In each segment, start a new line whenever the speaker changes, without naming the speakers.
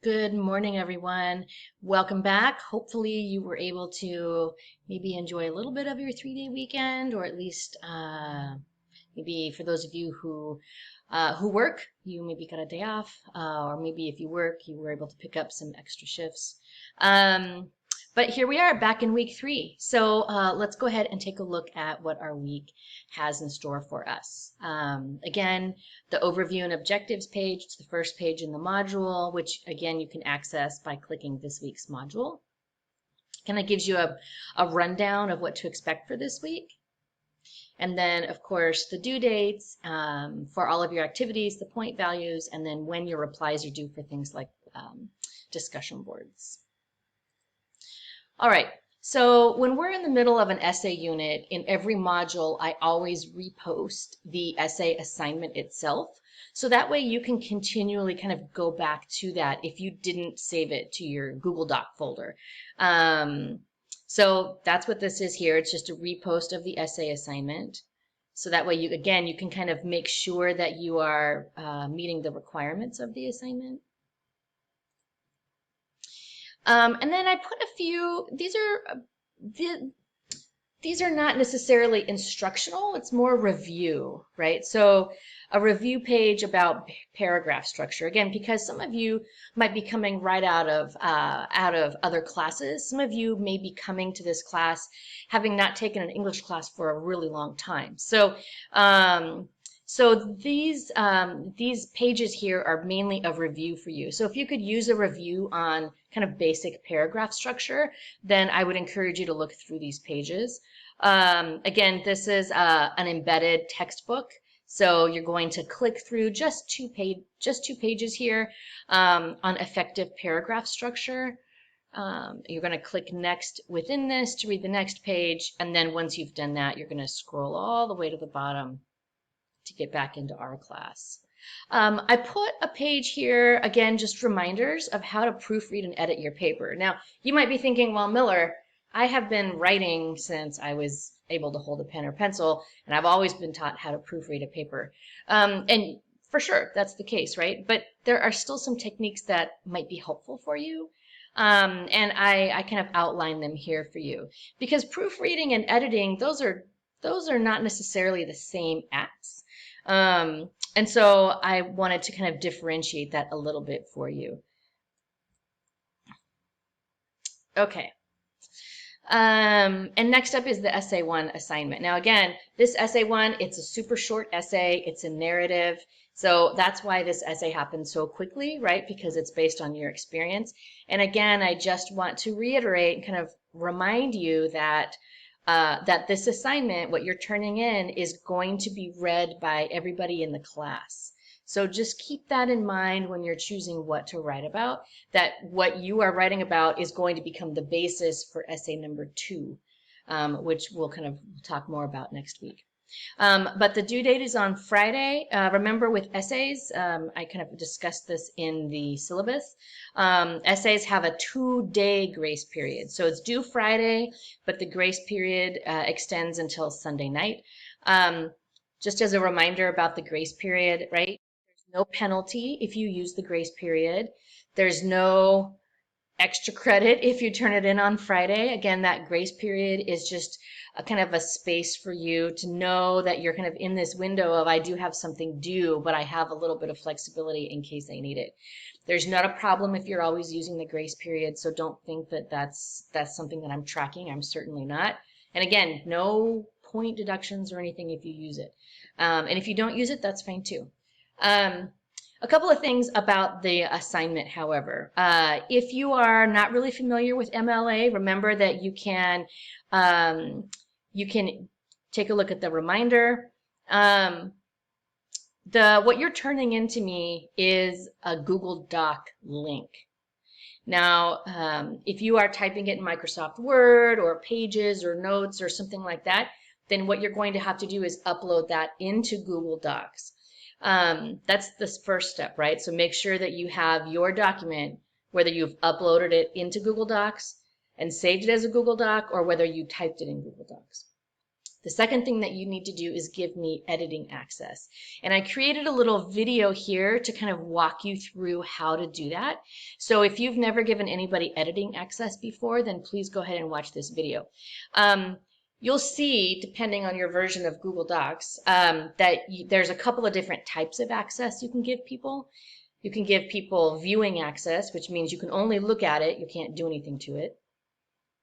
Good morning, everyone. Welcome back. Hopefully, you were able to maybe enjoy a little bit of your 3-day weekend, or at least maybe for those of you who work, you maybe got a day off, or maybe if you work, you were able to pick up some extra shifts. But here we are back in week 3. So let's go ahead and take a look at what our week has in store for us. Again, the overview and objectives page, it's the first page in the module, which again you can access by clicking this week's module. Kind of gives you a rundown of what to expect for this week. And then, of course, the due dates for all of your activities, the point values, and then when your replies are due for things like discussion boards. All right, so when we're in the middle of an essay unit, in every module, I always repost the essay assignment itself. So that way you can continually kind of go back to that if you didn't save it to your Google Doc folder. So that's what this is here. It's just a repost of the essay assignment. So that way you can kind of make sure that you are meeting the requirements of the assignment. And then I put a few, these are not necessarily instructional, it's more review, right? So a review page about paragraph structure. Again, because some of you might be coming right out of other classes. Some of you may be coming to this class having not taken an English class for a really long time. So these pages here are mainly a review for you. So if you could use a review on kind of basic paragraph structure, then I would encourage you to look through these pages. Again, this is an embedded textbook. So you're going to click through just two pages here on effective paragraph structure. You're going to click next within this to read the next page. And then once you've done that, you're going to scroll all the way to the bottom to get back into our class. I put a page here, again, just reminders of how to proofread and edit your paper. Now, you might be thinking, well, Miller, I have been writing since I was able to hold a pen or pencil, and I've always been taught how to proofread a paper. And for sure, that's the case, right? But there are still some techniques that might be helpful for you. And I kind of outline them here for you. Because proofreading and editing, those are not necessarily the same acts. And so I wanted to kind of differentiate that a little bit for you. Okay. And next up is the essay 1 assignment. Now again, this essay 1, it's a super short essay. It's a narrative. So that's why this essay happened so quickly, right? Because it's based on your experience. And again, I just want to reiterate and kind of remind you that that this assignment, what you're turning in, is going to be read by everybody in the class. So just keep that in mind when you're choosing what to write about, that what you are writing about is going to become the basis for essay number 2, which we'll kind of talk more about next week. But the due date is on Friday. Remember with essays, I kind of discussed this in the syllabus. Essays have a 2-day grace period. So it's due Friday, but the grace period extends until Sunday night. Just as a reminder about the grace period, right? There's no penalty if you use the grace period. There's no extra credit if you turn it in on Friday. Again, that grace period is just a kind of a space for you to know that you're kind of in this window of, I do have something due, but I have a little bit of flexibility in case I need it. There's not a problem if you're always using the grace period, so don't think that that's something that I'm tracking. I'm certainly not. And again, no point deductions or anything if you use it. And if you don't use it, that's fine too. A couple of things about the assignment, however. If you are not really familiar with MLA, remember that you can take a look at the reminder. What you're turning into me is a Google Doc link. Now, if you are typing it in Microsoft Word or Pages or Notes or something like that, then what you're going to have to do is upload that into Google Docs. That's the first step, right? So make sure that you have your document, whether you've uploaded it into Google Docs and saved it as a Google Doc or whether you typed it in Google Docs. The second thing that you need to do is give me editing access. And I created a little video here to kind of walk you through how to do that. So if you've never given anybody editing access before, then please go ahead and watch this video. You'll see, depending on your version of Google Docs, there's a couple of different types of access you can give people. You can give people viewing access, which means you can only look at it, you can't do anything to it.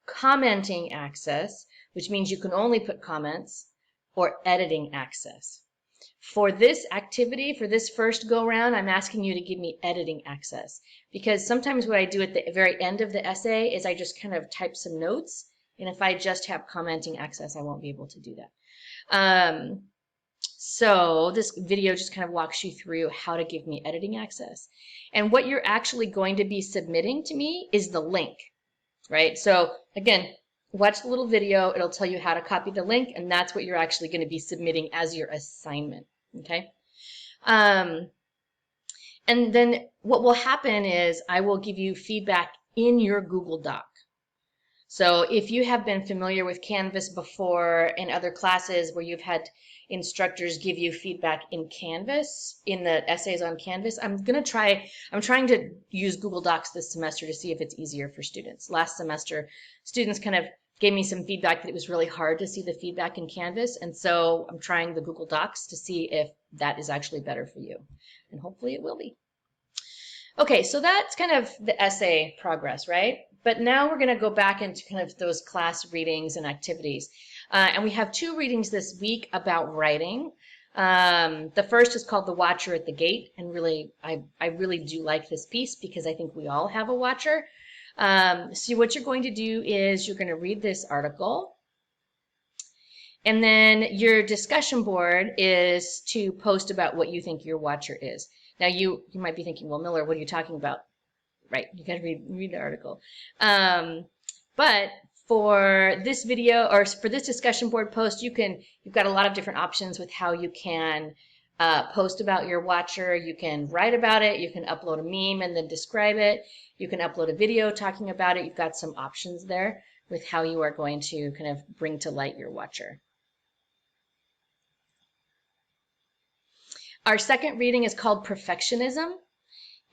Commenting access, which means you can only put comments, or editing access. For this activity, for this first go round, I'm asking you to give me editing access, because sometimes what I do at the very end of the essay is I just kind of type some notes, and if I just have commenting access, I won't be able to do that. So this video just kind of walks you through how to give me editing access. And what you're actually going to be submitting to me is the link, right? So again, watch the little video. It'll tell you how to copy the link, and that's what you're actually going to be submitting as your assignment, okay? And then what will happen is I will give you feedback in your Google Doc. So if you have been familiar with Canvas before in other classes where you've had instructors give you feedback in Canvas, in the essays on Canvas, I'm trying to use Google Docs this semester to see if it's easier for students. Last semester, students kind of gave me some feedback that it was really hard to see the feedback in Canvas, and so I'm trying the Google Docs to see if that is actually better for you, and hopefully it will be. Okay, so that's kind of the essay progress, right? But now we're going to go back into kind of those class readings and activities. And we have 2 readings this week about writing. The first is called The Watcher at the Gate, and really, I really do like this piece because I think we all have a watcher. So what you're going to do is you're going to read this article, and then your discussion board is to post about what you think your watcher is. Now you might be thinking, well, Miller, what are you talking about? Right, you got to read the article. But for this video, or for this discussion board post, you've got a lot of different options with how you can post about your watcher. You can write about it, you can upload a meme and then describe it, you can upload a video talking about it. You've got some options there with how you are going to kind of bring to light your watcher. Our second reading is called Perfectionism,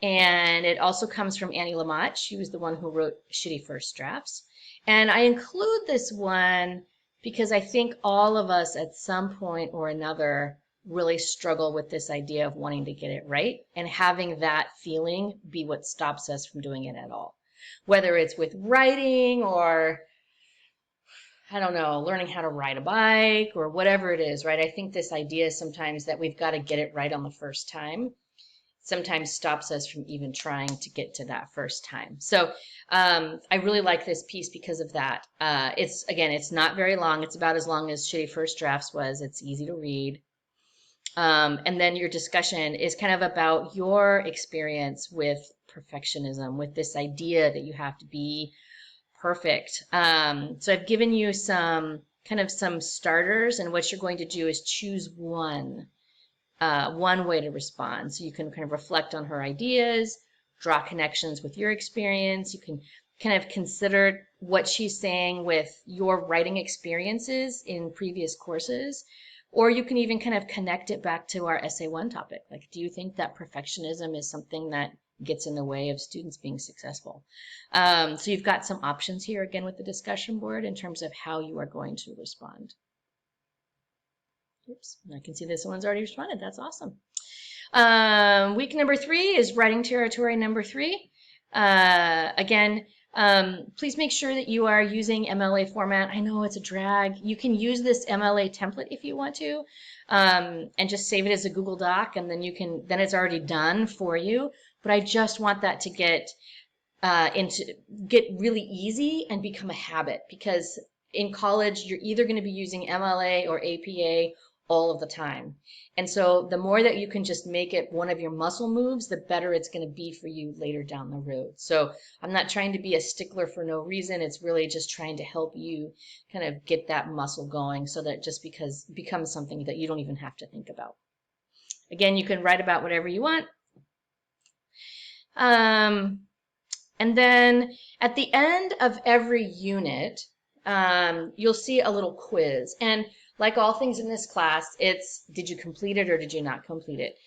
and it also comes from Annie Lamott. She was the one who wrote Shitty First Drafts. And I include this one because I think all of us at some point or another really struggle with this idea of wanting to get it right, and having that feeling be what stops us from doing it at all. Whether it's with writing or, I don't know, learning how to ride a bike or whatever it is, right? I think this idea sometimes that we've got to get it right on the first time sometimes stops us from even trying to get to that first time. So I really like this piece because of that. It's not very long. It's about as long as Shitty First Drafts was. It's easy to read. And then your discussion is kind of about your experience with perfectionism, with this idea that you have to be perfect. So I've given you some starters, and what you're going to do is choose one way to respond. So you can kind of reflect on her ideas, draw connections with your experience. You can kind of consider what she's saying with your writing experiences in previous courses, or you can even kind of connect it back to our Essay 1 topic. Like, do you think that perfectionism is something that gets in the way of students being successful? So you've got some options here, again, with the discussion board in terms of how you are going to respond. Oops, I can see this one's already responded. That's awesome. Week number 3 is writing territory number 3. Again, please make sure that you are using MLA format. I know it's a drag. You can use this MLA template if you want to, and just save it as a Google Doc, and then then it's already done for you. But I just want that to get really easy and become a habit, because in college you're either going to be using MLA or APA all of the time. And so the more that you can just make it one of your muscle moves, the better it's going to be for you later down the road. So I'm not trying to be a stickler for no reason. It's really just trying to help you kind of get that muscle going, so that just becomes something that you don't even have to think about. Again, you can write about whatever you want. And then at the end of every unit, you'll see a little quiz. And like all things in this class, it's did you complete it or did you not complete it?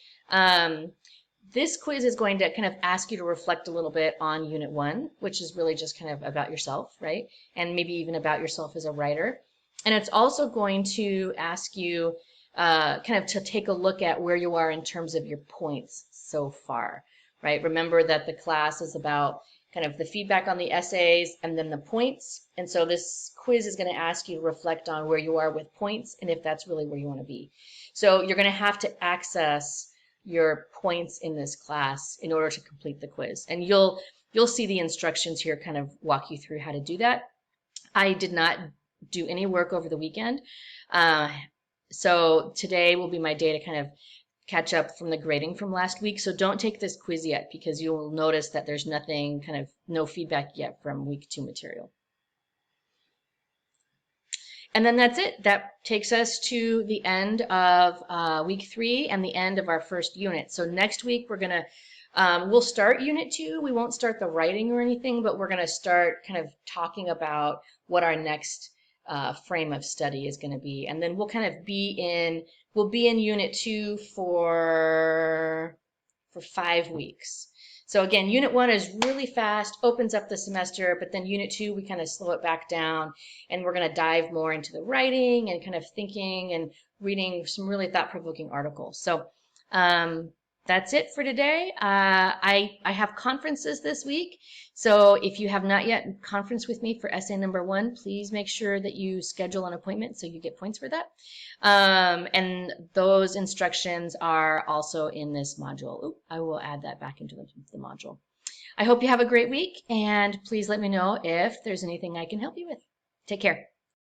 This quiz is going to kind of ask you to reflect a little bit on Unit 1, which is really just kind of about yourself, right? And maybe even about yourself as a writer. And it's also going to ask you kind of to take a look at where you are in terms of your points so far, right? Remember that the class is about kind of the feedback on the essays and then the points. And so this quiz is going to ask you to reflect on where you are with points and if that's really where you want to be. So you're going to have to access your points in this class in order to complete the quiz. And you'll see the instructions here kind of walk you through how to do that. I did not do any work over the weekend. So today will be my day to kind of catch up from the grading from last week. So don't take this quiz yet because you'll notice that there's nothing, kind of no feedback yet from week 2 material. And then that's it. That takes us to the end of week 3 and the end of our first unit. So next week we're gonna we'll start unit 2. We won't start the writing or anything, but we're gonna start kind of talking about what our next frame of study is going to be, and then we'll kind of be in unit 2 for 5 weeks. So again, unit 1 is really fast, opens up the semester, but then unit 2 we kind of slow it back down, and we're going to dive more into the writing and kind of thinking and reading some really thought-provoking articles. So that's it for today. I have conferences this week, so if you have not yet conference with me for essay number 1, please make sure that you schedule an appointment so you get points for that. And those instructions are also in this module. Ooh, I will add that back into the module. I hope you have a great week, and please let me know if there's anything I can help you with. Take care.